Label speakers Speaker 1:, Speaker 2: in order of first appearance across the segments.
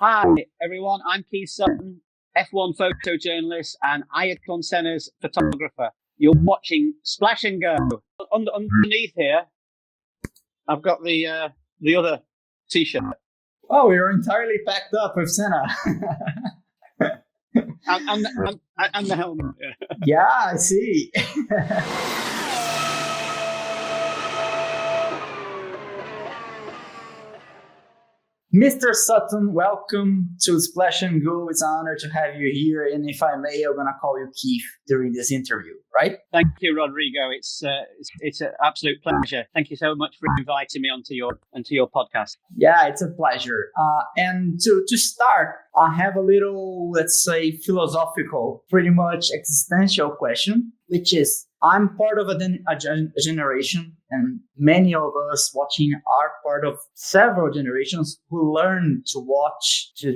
Speaker 1: Hi, everyone. I'm Keith Sutton, F1 photojournalist and Ayrton Senna's photographer. You're watching Splash and Go. Underneath here, I've got the other T-shirt.
Speaker 2: Oh, you're entirely packed up with Senna.
Speaker 1: and the helmet.
Speaker 2: Yeah, I see. Mr. Sutton, welcome to Splash and Go. It's an honor to have you here. And if I may, I'm going to call you Keith during this interview, right?
Speaker 1: Thank you, Rodrigo. It's an absolute pleasure. Thank you so much for inviting me onto your podcast.
Speaker 2: Yeah, it's a pleasure. And to start, I have a little, let's say, philosophical, pretty much existential question, which is, I'm part of a generation, and many of us watching are part of several generations who learn to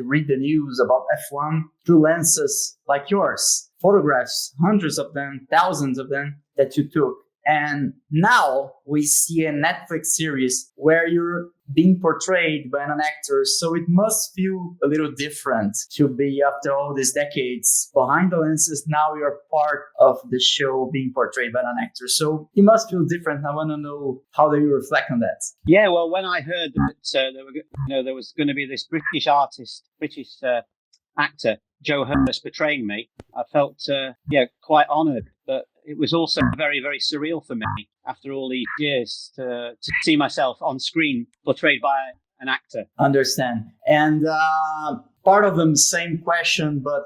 Speaker 2: read the news about F1 through lenses like yours, photographs, hundreds of them, thousands of them that you took. And now we see a Netflix series where you're being portrayed by an actor. So it must feel a little different to be, after all these decades behind the lenses, now you're part of the show being portrayed by an actor. So it must feel different. I want to know, how do you reflect on that?
Speaker 1: Yeah, well, when I heard that there was going to be this British actor, Joe Hurst, portraying me, I felt quite honoured. But it was also very, very surreal for me after all these years to see myself on screen portrayed by an actor.
Speaker 2: Understand. And part of the same question, but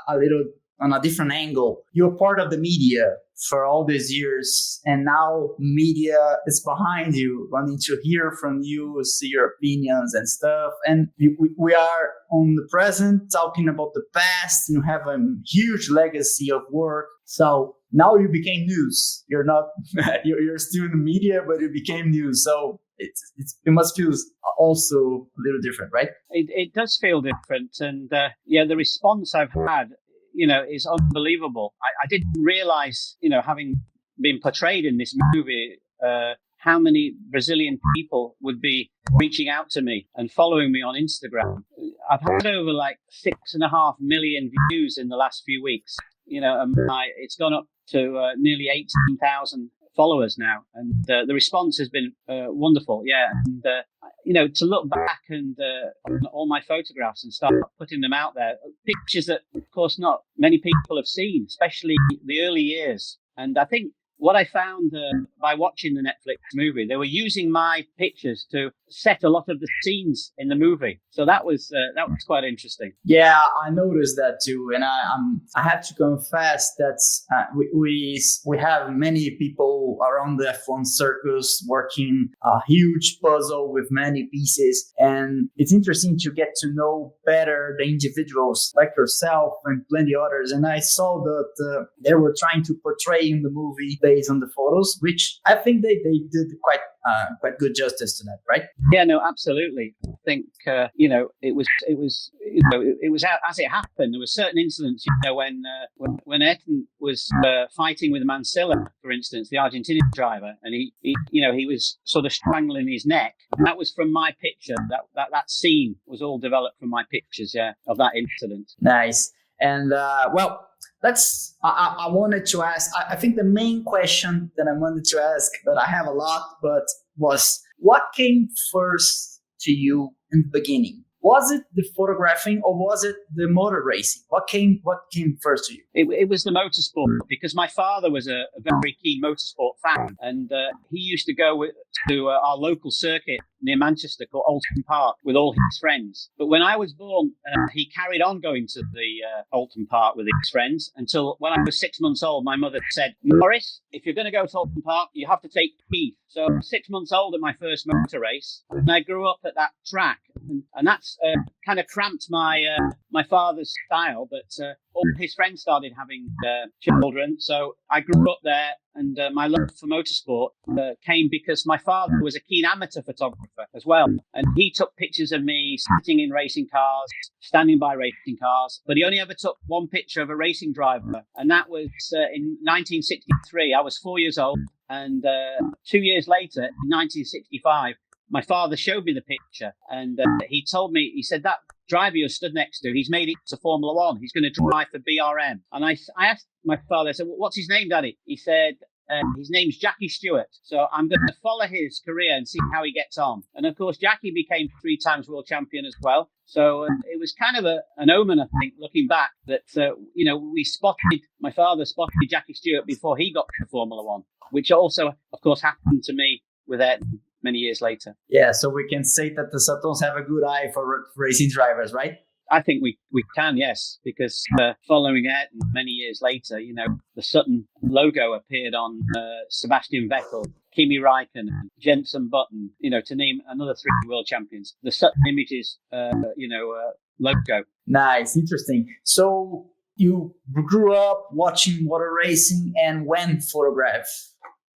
Speaker 2: a little on a different angle. You're part of the media for all these years, and now media is behind you, wanting to hear from you, see your opinions and stuff. And we are on the present talking about the past, and you have a huge legacy of work. So now you became news. You're not, you're still in the media, but you became news. So it must feel also a little different, right?
Speaker 1: It does feel different. And the response I've had, is unbelievable. I didn't realize, having been portrayed in this movie, how many Brazilian people would be reaching out to me and following me on Instagram. I've had over 6.5 million views in the last few weeks. And it's gone up to nearly 18,000 followers now, and the response has been wonderful. Yeah, and to look back and on all my photographs and start putting them out there, pictures that, of course, not many people have seen, especially the early years. And I think what I found by watching the Netflix movie, they were using my pictures to set a lot of the scenes in the movie. So that was quite interesting.
Speaker 2: Yeah, I noticed that too, and I have to confess that we have many people around the F1 circus working a huge puzzle with many pieces, and it's interesting to get to know better the individuals like yourself and plenty others. And I saw that they were trying to portray in the movie based on the photos, which I think they did quite good justice to that, right?
Speaker 1: Yeah, no, absolutely. I think it was as it happened. There were certain incidents, when Ayrton was fighting with Mansilla, for instance, the Argentinian driver, and he was sort of strangling his neck. And that was from my picture. That scene was all developed from my pictures, of that incident.
Speaker 2: Nice. And I wanted to ask, I think the main question that I wanted to ask, but I have a lot, but was, what came first to you in the beginning? Was it the photographing or was it the motor racing? What came first to you?
Speaker 1: It was the motorsport, because my father was a very keen motorsport fan, and he used to go to our local circuit near Manchester called Oulton Park with all his friends. But when I was born, he carried on going to the Oulton Park with his friends until when I was 6 months old, my mother said, "Morris, if you're going to go to Oulton Park, you have to take Keith." So I was 6 months old at my first motor race, and I grew up at that track. And that's kind of cramped my father's style, but all his friends started having children. So I grew up there, and my love for motorsport came because my father was a keen amateur photographer as well. And he took pictures of me sitting in racing cars, standing by racing cars, but he only ever took one picture of a racing driver. And that was in 1963. I was 4 years old. And 2 years later, in 1965, my father showed me the picture, and he told me, he said, driver you stood next to, he's made it to Formula One. He's going to drive for BRM. And I asked my father, I said, well, what's his name, Daddy? He said, his name's Jackie Stewart. So I'm going to follow his career and see how he gets on. And of course, Jackie became 3 times world champion as well. So it was kind of an omen, I think, looking back, that, my father spotted Jackie Stewart before he got to Formula One, which also, of course, happened to me with Ayrton many years later.
Speaker 2: Yeah, so we can say that the Suttons have a good eye for racing drivers, right?
Speaker 1: I think we can, yes, because following Ayrton many years later, the Sutton logo appeared on Sebastian Vettel, Kimi Räikkönen, Jenson Button, to name another 3 world champions. The Sutton Images, logo.
Speaker 2: Nice, interesting. So you grew up watching motor racing, and when photograph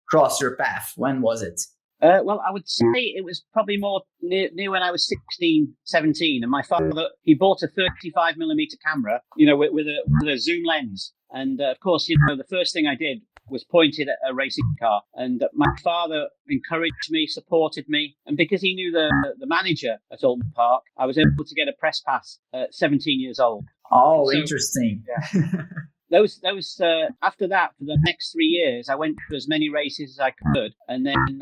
Speaker 2: crossed your path? When was it?
Speaker 1: Well, I would say it was probably more near when I was 16, 17. And my father, he bought a 35mm camera, with a zoom lens. And of course, the first thing I did was pointed at a racing car. And my father encouraged me, supported me. And because he knew the manager at Oulton Park, I was able to get a press pass at 17 years old.
Speaker 2: Oh, so, interesting.
Speaker 1: Yeah. Those after that, for the next 3 years, I went to as many races as I could, and then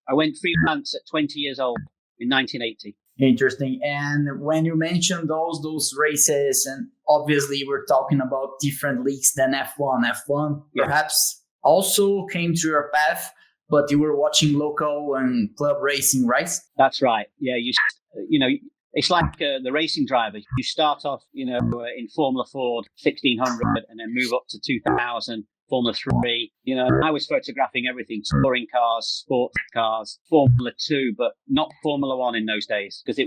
Speaker 1: I went freelance at 20 years old in 1980.
Speaker 2: Interesting. And when you mentioned those races, and obviously we're talking about different leagues than F1. F1 perhaps also came to your path, but you were watching local and club racing, right?
Speaker 1: That's right. Yeah, it's like the racing drivers. You start off, in Formula Ford 1600 and then move up to 2000, Formula 3. I was photographing everything, touring cars, sports cars, Formula 2, but not Formula 1 in those days, because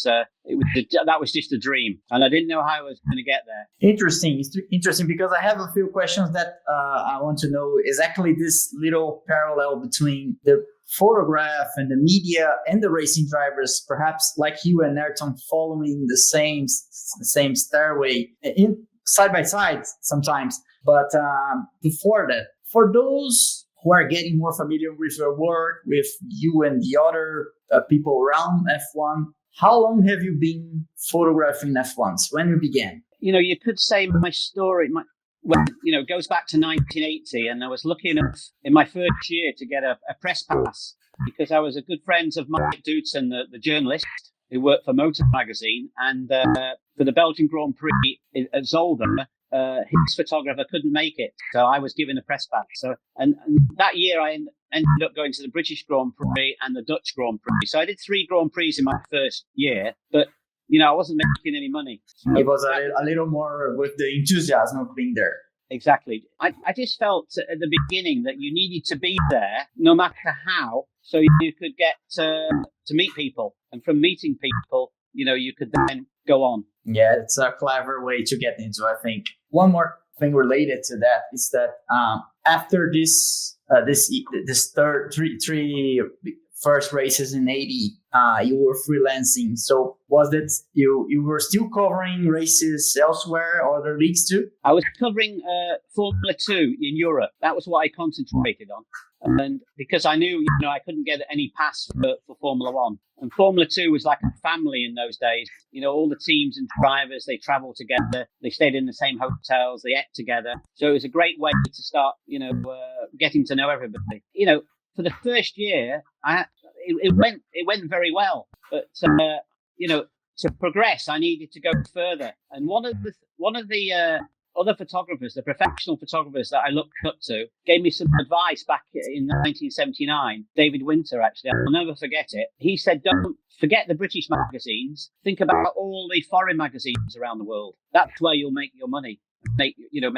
Speaker 1: that was just a dream, and I didn't know how I was going to get there.
Speaker 2: Interesting. It's interesting because I have a few questions that I want to know exactly this little parallel between the photograph and the media and the racing drivers, perhaps like you and Ayrton, following the same stairway in side by side sometimes. But before that, for those who are getting more familiar with your work, with you and the other people around F1, how long have you been photographing F1s? When you began?
Speaker 1: You could say my story, goes back to 1980, and I was lucky enough in my first year to get a press pass because I was a good friend of Mike Doodson, the journalist who worked for Motor Magazine, and for the Belgian Grand Prix at Zolder, his photographer couldn't make it, so I was given a press pass. So, and that year I ended up going to the British Grand Prix and the Dutch Grand Prix. So I did 3 Grand Prix in my first year, but I wasn't making any money. So
Speaker 2: it was a little more with the enthusiasm of being there.
Speaker 1: Exactly. I just felt at the beginning that you needed to be there, no matter how, so you could get to meet people, and from meeting people, you could then go on.
Speaker 2: Yeah, it's a clever way to get into, I think. One more thing related to that is that after this three first races in 80, you were freelancing. So was it you were still covering races elsewhere, other leagues too?
Speaker 1: I was covering Formula 2 in Europe. That was what I concentrated on. And because I knew, I couldn't get any pass for Formula 1. And Formula 2 was like a family in those days. All the teams and drivers, they traveled together. They stayed in the same hotels. They ate together. So it was a great way to start, getting to know everybody. For the first year, it went very well. But, to progress, I needed to go further. And one of the other photographers, the professional photographers that I looked up to, gave me some advice back in 1979. David Winter, actually, I'll never forget it. He said, "Don't forget the British magazines. Think about all the foreign magazines around the world. That's where you'll make your money. Make your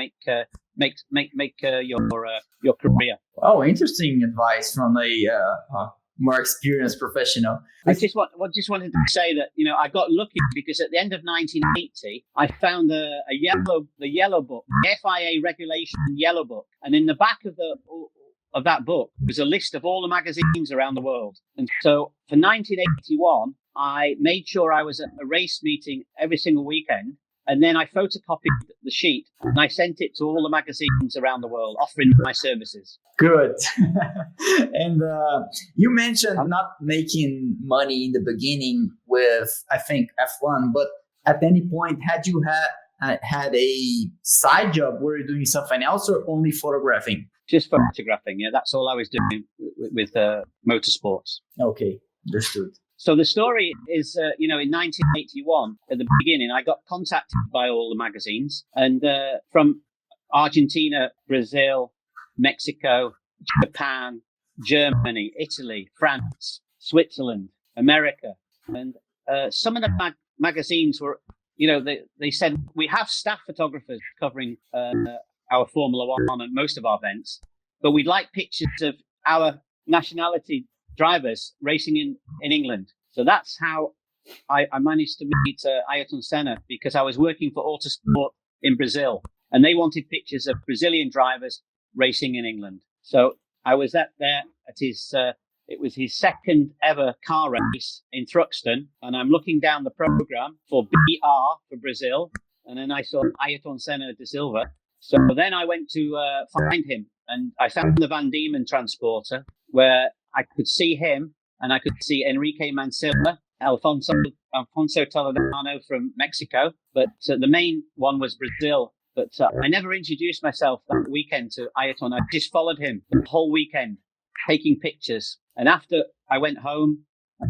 Speaker 1: career."
Speaker 2: Oh, interesting advice from a more experienced professional.
Speaker 1: I just wanted to say that I got lucky because at the end of 1980 I found the yellow book, the FIA regulation yellow book, and in the back of that book was a list of all the magazines around the world. And so for 1981 I made sure I was at a race meeting every single weekend, And then I photocopied the sheet and I sent it to all the magazines around the world offering my services.
Speaker 2: Good. And you mentioned not making money in the beginning with, I think, F1, but at any point, had you had a side job where you're doing something else or only photographing?
Speaker 1: Just photographing. Yeah, that's all I was doing with motorsports.
Speaker 2: Okay, understood.
Speaker 1: So the story is, in 1981, at the beginning, I got contacted by all the magazines, and from Argentina, Brazil, Mexico, Japan, Germany, Italy, France, Switzerland, America. And some of the magazines were, they said, we have staff photographers covering our Formula One and most of our events, but we'd like pictures of our nationality drivers racing in England. So that's how I managed to meet Ayrton Senna, because I was working for Autosport in Brazil and they wanted pictures of Brazilian drivers racing in England. So I was there at his, it was his second ever car race in Thruxton. And I'm looking down the program for BR for Brazil. And then I saw Ayrton Senna da Silva. So then I went to find him and I found the Van Diemen transporter where I could see him and I could see Enrique Mansilla, Alfonso Toledano from Mexico. But the main one was Brazil. But I never introduced myself that weekend to Ayrton. I just followed him the whole weekend, taking pictures. And after I went home,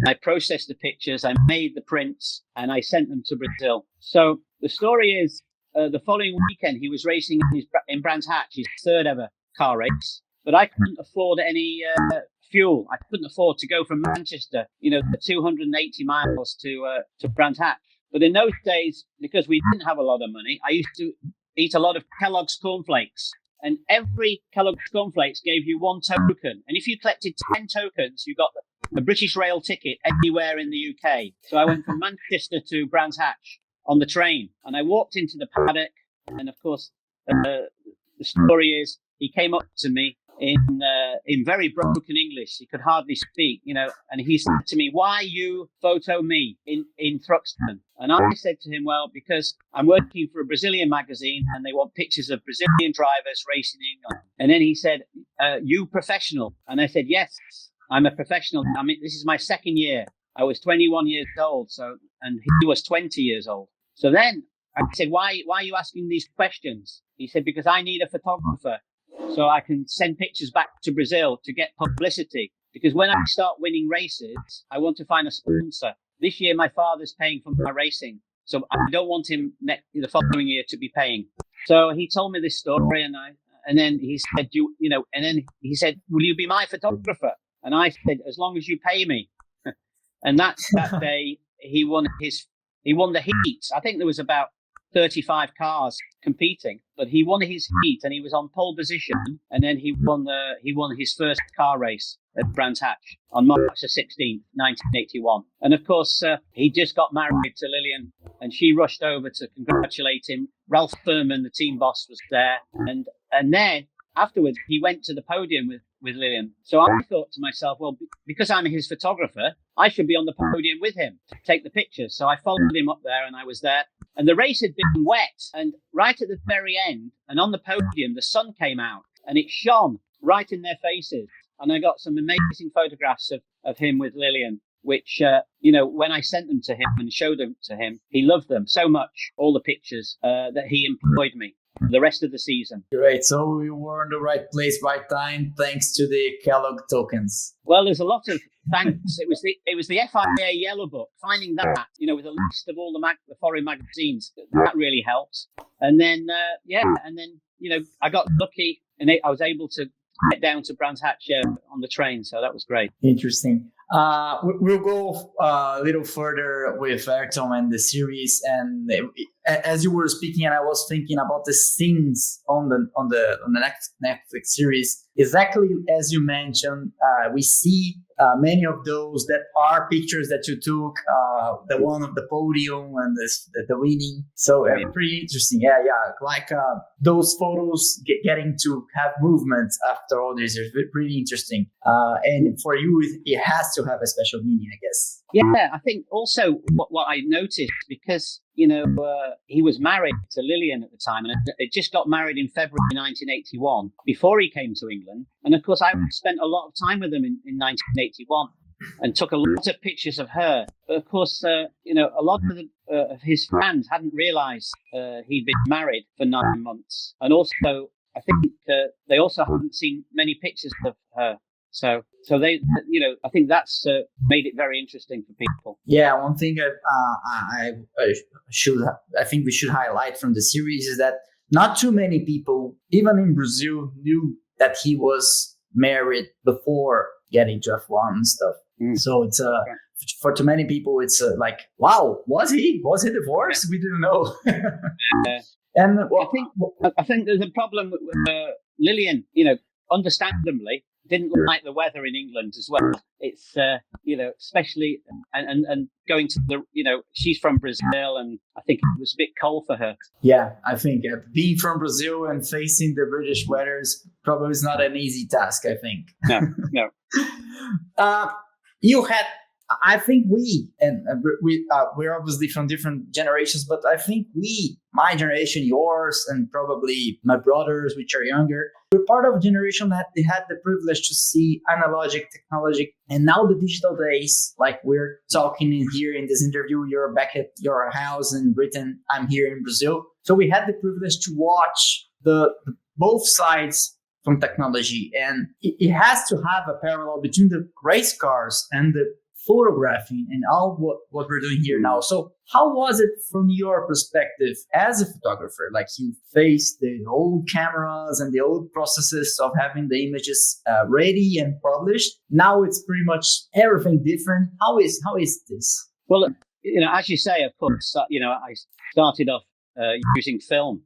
Speaker 1: I processed the pictures, I made the prints, and I sent them to Brazil. So the story is, the following weekend, he was racing in Brands Hatch, his third ever car race. But I couldn't afford any fuel. I couldn't afford to go from Manchester, the 280 miles to Brands Hatch. But in those days, because we didn't have a lot of money, I used to eat a lot of Kellogg's cornflakes. And every Kellogg's cornflakes gave you one token. And if you collected 10 tokens, you got a British Rail ticket anywhere in the UK. So I went from Manchester to Brands Hatch on the train. And I walked into the paddock. And of course, the story is he came up to me in very broken English. He could hardly speak, and he said to me, "Why you photo me in Thruxton?" And I said to him, "Well, because I'm working for a Brazilian magazine and they want pictures of Brazilian drivers racing in England." And then he said, "You professional?" And I said, "Yes, I'm a professional. I mean, this is my second year. I was 21 years old, and he was 20 years old." So then I said, why are you asking these questions? He said, "Because I need a photographer so I can send pictures back to Brazil to get publicity. Because when I start winning races, I want to find a sponsor. This year, my father's paying for my racing, so I don't want him the following year to be paying." So he told me this story, and then he said, and then he said, "Will you be my photographer?" And I said, "As long as you pay me." And that day, he won the heat. I think there was about 35 cars competing, but he won his heat and he was on pole position. And then he won his first car race at Brands Hatch on March the 16th, 1981. And of course, he just got married to Lilian and she rushed over to congratulate him. Ralph Furman, the team boss, was there. And then afterwards, he went to the podium with Lilian. So I thought to myself, well, because I'm his photographer, I should be on the podium with him to take the pictures. So I followed him up there and I was there. And the race had been wet. And right at the very end and on the podium, the sun came out and it shone right in their faces. And I got some amazing photographs of him with Lilian, which, when I sent them to him and showed them to him, he loved them so much, all the pictures, that he employed me the rest of the season.
Speaker 2: Great. So you were in the right place, right time, thanks to the Kellogg tokens.
Speaker 1: Well, there's a lot of thanks. It was the FIA Yellow Book. Finding that, with a list of all the foreign magazines, that really helped. And then, I got lucky and I was able to get down to Brands Hatch on the train. So that was great.
Speaker 2: Interesting. We'll go a little further with Ayrton and the series. And as you were speaking, and I was thinking about the scenes on the next Netflix series. Exactly as you mentioned, we see many of those that are pictures that you took, the one of the podium and the winning. So pretty interesting. Yeah. Like those photos getting to have movements after all these years, pretty interesting. And for you, it has to have a special meaning, I guess.
Speaker 1: Yeah, I think also what I noticed, because, he was married to Lillian at the time, and had just got married in February 1981 before he came to England. And of course, I spent a lot of time with him in 1981 and took a lot of pictures of her. But of course, a lot of his fans hadn't realized he'd been married for 9 months. And also, I think they also hadn't seen many pictures of her. So they, I think that's made it very interesting for people.
Speaker 2: Yeah, one thing I think we should highlight from the series is that not too many people, even in Brazil, knew that he was married before getting to F1 and stuff. So it's for too many people, it's like, wow, was he divorced? We didn't know. And
Speaker 1: I think there's a problem with Lillian. Understandably, didn't like the weather in England as well. It's especially and going to the she's from Brazil, and I think it was a bit cold for her.
Speaker 2: Yeah, I think being from Brazil and facing the British weather is probably not an easy task. I think.
Speaker 1: No.
Speaker 2: You had. I think we're obviously from different generations, but I think my generation, yours, and probably my brothers, which are younger, we're part of a generation that they had the privilege to see analogic technology. And now the digital days, like we're talking in here in this interview, you're back at your house in Britain, I'm here in Brazil. So we had the privilege to watch the both sides from technology. And it has to have a parallel between the race cars and the photographing and all what we're doing here now. So how was it from your perspective as a photographer? Like you faced the old cameras and the old processes of having the images ready and published. Now it's pretty much everything different. How is this?
Speaker 1: Well, as you say, of course, I started off using film,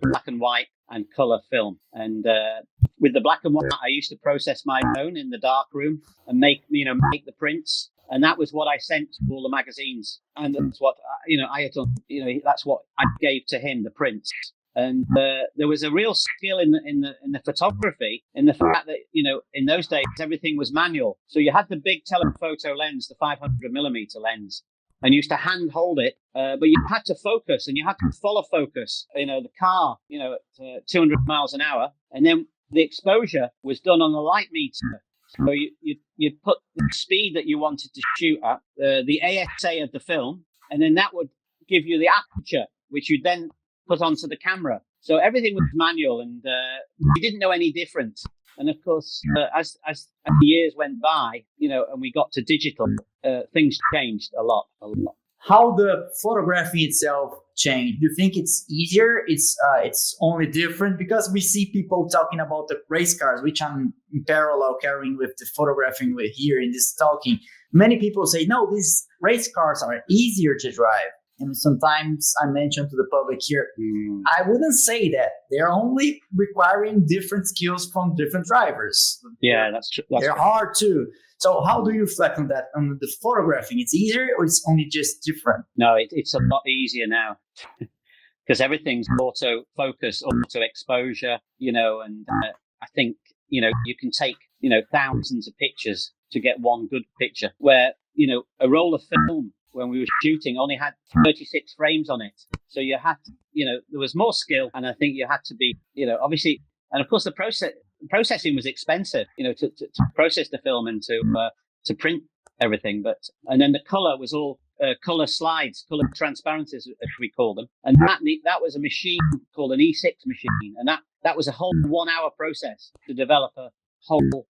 Speaker 1: black and white and color film. And with the black and white, I used to process my own in the dark room and make the prints. And that was what I sent to all the magazines. And that's what, I had done, that's what I gave to him, the prints. And there was a real skill in the photography, in the fact that, in those days, everything was manual. So you had the big telephoto lens, the 500mm lens, and you used to hand hold it, but you had to focus and you had to follow focus, the car, at 200 miles an hour. And then the exposure was done on the light meter. So you'd put the speed that you wanted to shoot at, the ASA of the film, and then that would give you the aperture, which you'd then put onto the camera. So everything was manual, and you didn't know any difference. And of course, as the years went by, and we got to digital, things changed a lot.
Speaker 2: How the photography itself changed? Do you think it's easier? It's only different because we see people talking about the race cars, which I'm in parallel carrying with the photographing with here in this talking. Many people say, no, these race cars are easier to drive. And sometimes I mention to the public here, I wouldn't say that. They're only requiring different skills from different drivers.
Speaker 1: Yeah, that's true.
Speaker 2: They're hard too. So how do you reflect on that? On the photographing, it's easier or it's only just different?
Speaker 1: No, it's a lot easier now because everything's auto focus, auto exposure, and I think, you can take, thousands of pictures to get one good picture where, a roll of film when we were shooting only had 36 frames on it. So you had to, there was more skill, and I think you had to be, obviously, and of course the processing was expensive, to process the film and to print everything. And then the color was all color slides, color transparencies, as we call them. And that was a machine called an E6 machine. And that was a whole 1 hour process to develop a whole,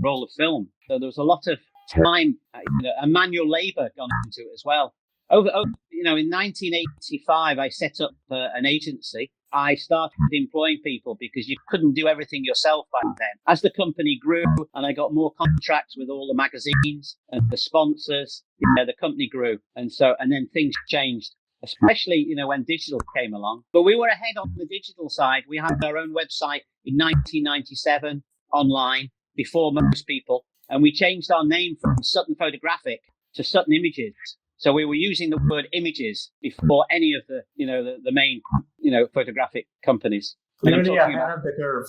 Speaker 1: roll of film. So there was a lot of time, and manual labor gone into it as well. In 1985, I set up an agency. I started employing people because you couldn't do everything yourself back then. As the company grew and I got more contracts with all the magazines and the sponsors, the company grew. And then things changed, especially, when digital came along. But we were ahead on the digital side. We had our own website in 1997 online before most people. And we changed our name from Sutton Photographic to Sutton Images. So we were using the word images before any of the, the main, photographic companies.
Speaker 2: Clearly ahead of the curve.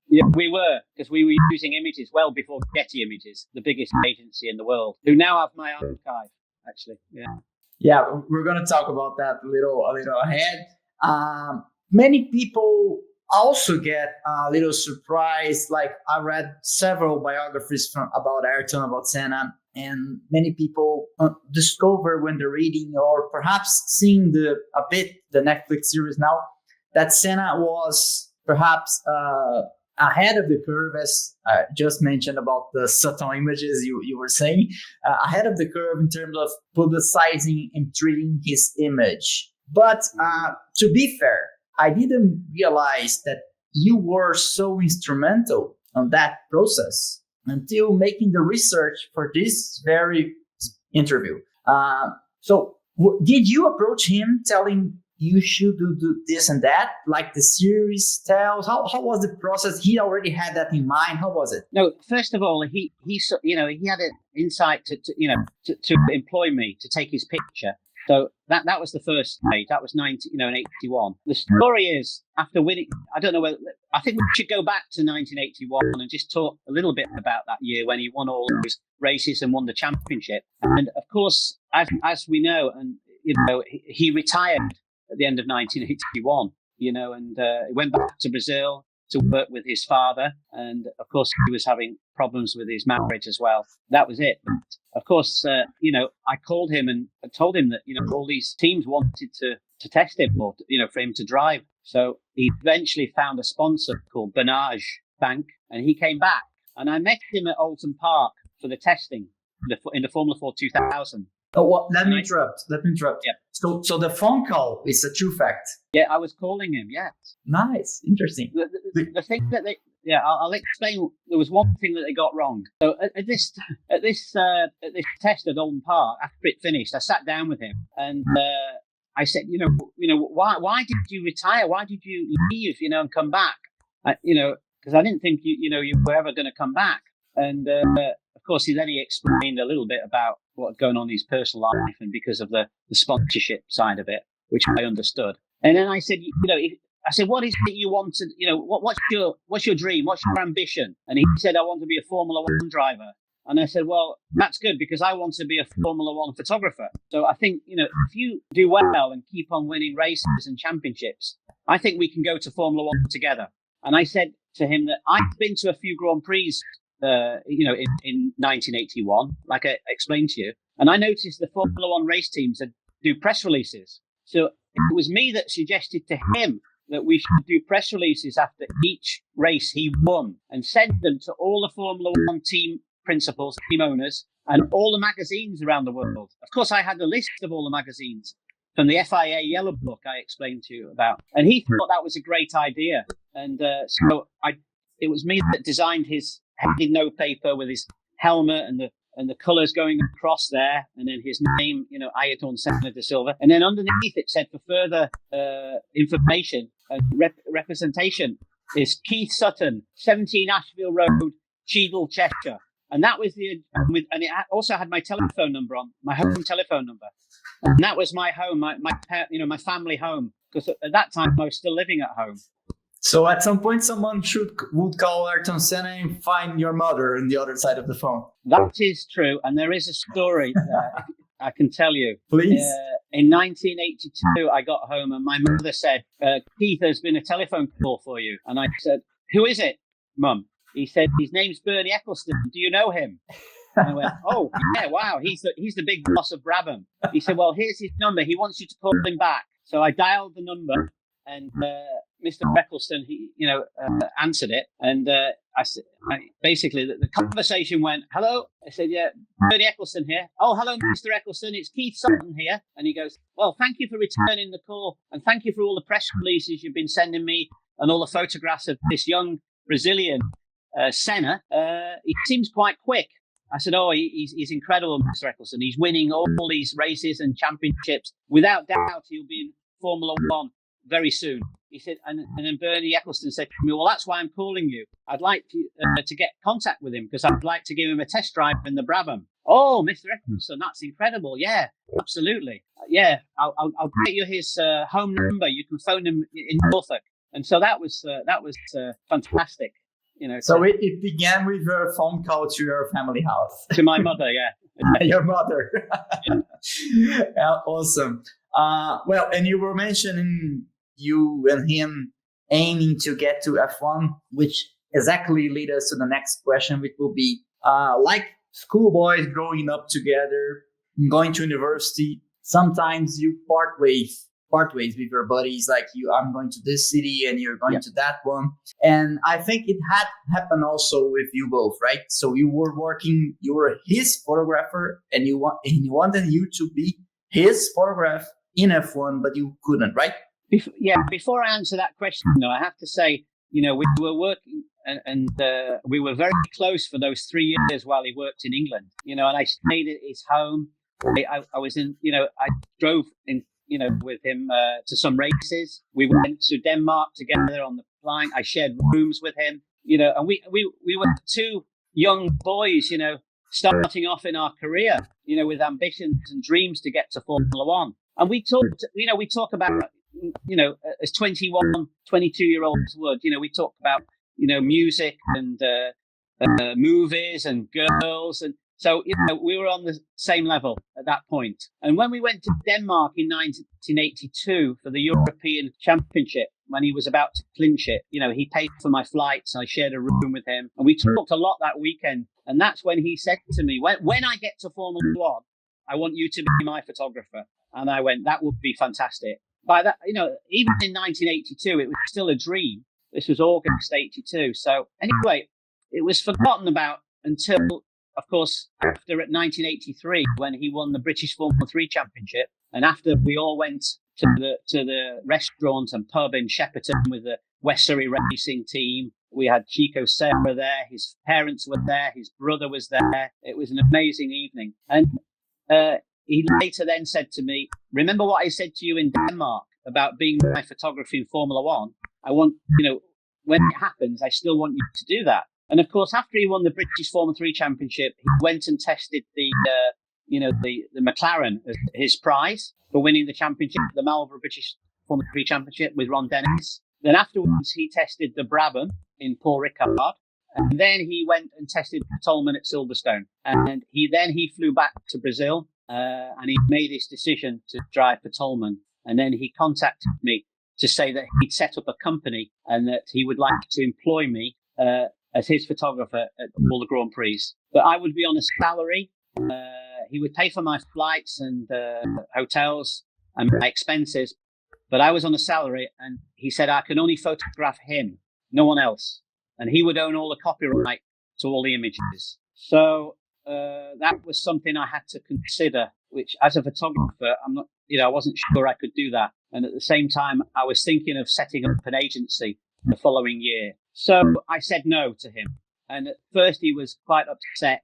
Speaker 1: Yeah, we were, because we were using images well before Getty Images, the biggest agency in the world, who now have my archive, actually. Yeah.
Speaker 2: Yeah, we're gonna talk about that a little ahead. Many people also get a little surprised. Like I read several biographies about Ayrton, about Senna, and many people discover when they're reading or perhaps seeing the Netflix series now that Senna was perhaps ahead of the curve, as I just mentioned about the Sutton images you were saying, ahead of the curve in terms of publicizing and treating his image. But to be fair, I didn't realize that you were so instrumental on that process until making the research for this very interview. So did you approach him telling you should do this and that, like the series tells? How was the process? He already had that in mind. How was it?
Speaker 1: No, first of all, he had an insight to employ me to take his picture. So that was the first stage. That was in 81. The story is, after winning, I don't know whether, I think we should go back to 1981 and just talk a little bit about that year when he won all those races and won the championship. And of course, as we know, and he retired at the end of 1981, and he went back to Brazil to work with his father. And of course, he was having problems with his marriage as well. That was it. But of course, I called him and told him that, all these teams wanted to test him or, for him to drive. So he eventually found a sponsor called Bernage Bank, and he came back. And I met him at Oulton Park for the testing in the Formula 4 2000.
Speaker 2: Oh, well, let me interrupt.
Speaker 1: Yeah.
Speaker 2: So the phone call is a true fact.
Speaker 1: Yeah, I was calling him. Yes.
Speaker 2: Nice, interesting.
Speaker 1: The thing that I'll explain. There was one thing that they got wrong. So at this test at Oulton Park, after it finished, I sat down with him and I said, why did you retire? Why did you leave? And come back? Because I didn't think you were ever going to come back. And of course, he explained a little bit about what's going on in his personal life, and because of the sponsorship side of it, which I understood. And then I said, what is it you wanted? What's your dream? What's your ambition? And he said, I want to be a Formula One driver. And I said, well, that's good, because I want to be a Formula One photographer. So I think, if you do well and keep on winning races and championships, I think we can go to Formula One together. And I said to him that I've been to a few Grand Prix in 1981, like I explained to you. And I noticed the Formula One race teams that do press releases. So it was me that suggested to him that we should do press releases after each race he won and send them to all the Formula One team principals, team owners, and all the magazines around the world. Of course, I had a list of all the magazines from the FIA Yellow Book I explained to you about. And he thought that was a great idea. And it was me that designed his headed note paper with his helmet and the colours going across there, and then his name, Ayrton Senna da Silva, and then underneath it said, for further information and representation is Keith Sutton, 17 Ashfield Road, Cheadle, Cheshire. And that was and it also had my telephone number on, my home telephone number, and that was my home, my family home, because at that time I was still living at home.
Speaker 2: So at some point, someone would call Ayrton Senna and find your mother on the other side of the phone.
Speaker 1: That is true. And there is a story I can tell you.
Speaker 2: Please.
Speaker 1: In 1982, I got home and my mother said, Keith, there's been a telephone call for you. And I said, who is it, Mum? He said, his name's Bernie Ecclestone. Do you know him? And I went, oh, yeah, wow. He's the big boss of Brabham. He said, well, here's his number. He wants you to call him back. So I dialed the number. And Mr. Ecclestone, he answered it, and basically the conversation went, "Hello." I said, "Yeah, Bernie Ecclestone here." "Oh, hello, Mr. Ecclestone. It's Keith Sutton here." And he goes, "Well, thank you for returning the call, and thank you for all the press releases you've been sending me, and all the photographs of this young Brazilian Senna. He seems quite quick." I said, "Oh, he's incredible, Mr. Ecclestone. He's winning all these races and championships. Without doubt, he'll be in Formula One very soon." He said, and then Bernie Ecclestone said to me, "Well, that's why I'm calling you. I'd like to get contact with him because I'd like to give him a test drive in the Brabham." "Oh, Mr. Ecclestone, that's incredible. Yeah, absolutely. Yeah, I'll get you his home number. You can phone him in Norfolk." And so that was fantastic.
Speaker 2: So it began with your phone call to your family house.
Speaker 1: To my mother, yeah.
Speaker 2: Your mother.
Speaker 1: Yeah.
Speaker 2: Yeah, awesome. Well, and you were mentioning you and him aiming to get to F1, which exactly lead us to the next question, which will be like schoolboys growing up together, going to university. Sometimes you part ways with your buddies, like I'm going to this city and you're going to that one. And I think it had happened also with you both, right? So you were his photographer, and he wanted you to be his photograph in F1, but you couldn't, right?
Speaker 1: Before I answer that question, though, I have to say, we were working and we were very close for those 3 years while he worked in England, and I stayed at his home. I was in, I drove in, with him to some races. We went to Denmark together on the flying. I shared rooms with him, and we were two young boys, starting off in our career, with ambitions and dreams to get to Formula One. And we talk about, as 21, 22-year-olds would, we talk about, music and movies and girls. And so, we were on the same level at that point. And when we went to Denmark in 1982 for the European Championship, when he was about to clinch it, he paid for my flights. I shared a room with him, and we talked a lot that weekend. And that's when he said to me, when I get to Formula One, I want you to be my photographer. And I went, that would be fantastic. By that, even in 1982, it was still a dream. This was August 82. So anyway, it was forgotten about until, of course, after at 1983, when he won the British Formula 3 Championship. And after we all went to the restaurant and pub in Shepperton with the West Surrey Racing team, we had Chico Serra there, his parents were there, his brother was there. It was an amazing evening. And he later then said to me, remember what I said to you in Denmark about being my photographer in Formula One? I want, when it happens, I still want you to do that. And of course, after he won the British Formula 3 Championship, he went and tested the McLaren as his prize for winning the championship, the Marlboro British Formula 3 Championship with Ron Dennis. Then afterwards, he tested the Brabham in Paul Ricard. And then he went and tested Tolman at Silverstone. And he flew back to Brazil. And he made his decision to drive for Tolman. And then he contacted me to say that he'd set up a company and that he would like to employ me as his photographer at all the Grand Prix. But I would be on a salary. He would pay for my flights and hotels and my expenses. But I was on a salary, and he said I can only photograph him, no one else. And he would own all the copyright to all the images. So that was something I had to consider, which as a photographer, I wasn't sure I could do that. And at the same time, I was thinking of setting up an agency the following year. So I said no to him. And at first he was quite upset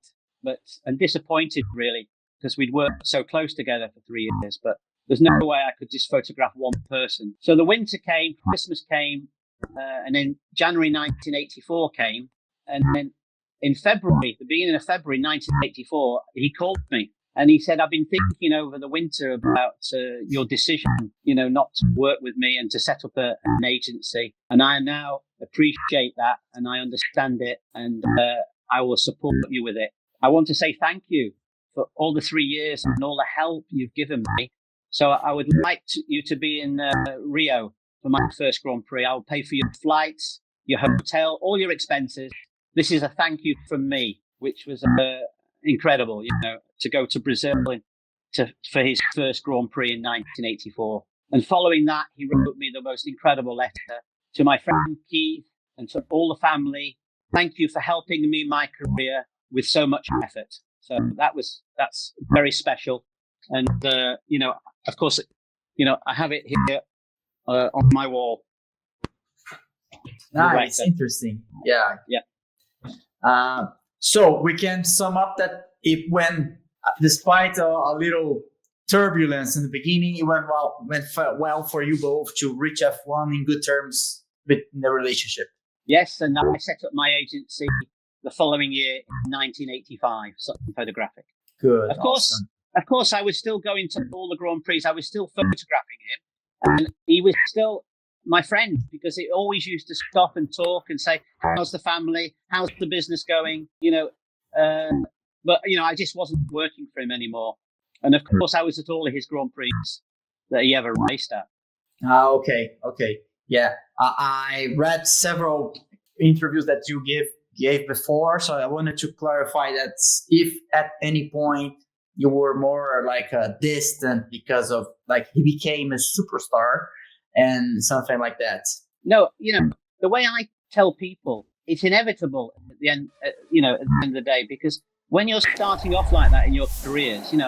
Speaker 1: and disappointed, really, because we'd worked so close together for 3 years. But there's no way I could just photograph one person. So the winter came, Christmas came, and then January 1984 came. And then in February, the beginning of February 1984, he called me and he said, I've been thinking over the winter about your decision, not to work with me and to set up an agency. And I now appreciate that and I understand it, and I will support you with it. I want to say thank you for all the 3 years and all the help you've given me. So I would like you to be in Rio for my first Grand Prix. I'll pay for your flights, your hotel, all your expenses. This is a thank you from me, which was incredible, to go to Brazil for his first Grand Prix in 1984. And following that, he wrote me the most incredible letter to my friend Keith and to all the family. Thank you for helping me in my career with so much effort. So that's very special. And, of course, I have it here on my wall.
Speaker 2: Nice, interesting. Yeah.
Speaker 1: Yeah.
Speaker 2: So we can sum up that it went, despite a little turbulence in the beginning, it went well for you both to reach F1 in good terms in the relationship.
Speaker 1: Yes, and I set up my agency the following year in 1985, Sutton Photographic.
Speaker 2: Good.
Speaker 1: Of course, I was still going to all the Grand Prix. I was still photographing him, and he was still my friend, because he always used to stop and talk and say, how's the family? How's the business going? But I just wasn't working for him anymore. And of course, I was at all of his Grand Prix that he ever raced at.
Speaker 2: Okay. Yeah, I read several interviews that you gave before, so I wanted to clarify that if at any point you were more like distant because of like he became a superstar and something like that.
Speaker 1: No, the way I tell people, it's inevitable at the end, at the end of the day, because when you're starting off like that in your careers, and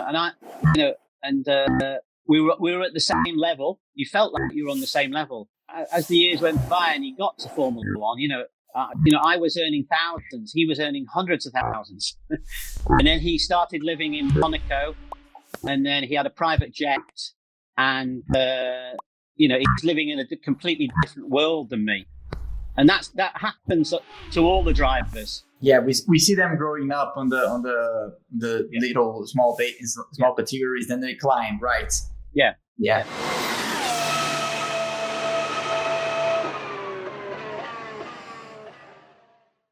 Speaker 1: we were at the same level. You felt like you were on the same level. As the years went by and he got to Formula One, I was earning thousands. He was earning hundreds of thousands. And then he started living in Monaco, and then he had a private jet, and he's living in a completely different world than me. And that happens to all the drivers.
Speaker 2: Yeah, we see them growing up on the little small categories, then they climb, right?
Speaker 1: Yeah.
Speaker 2: Yeah.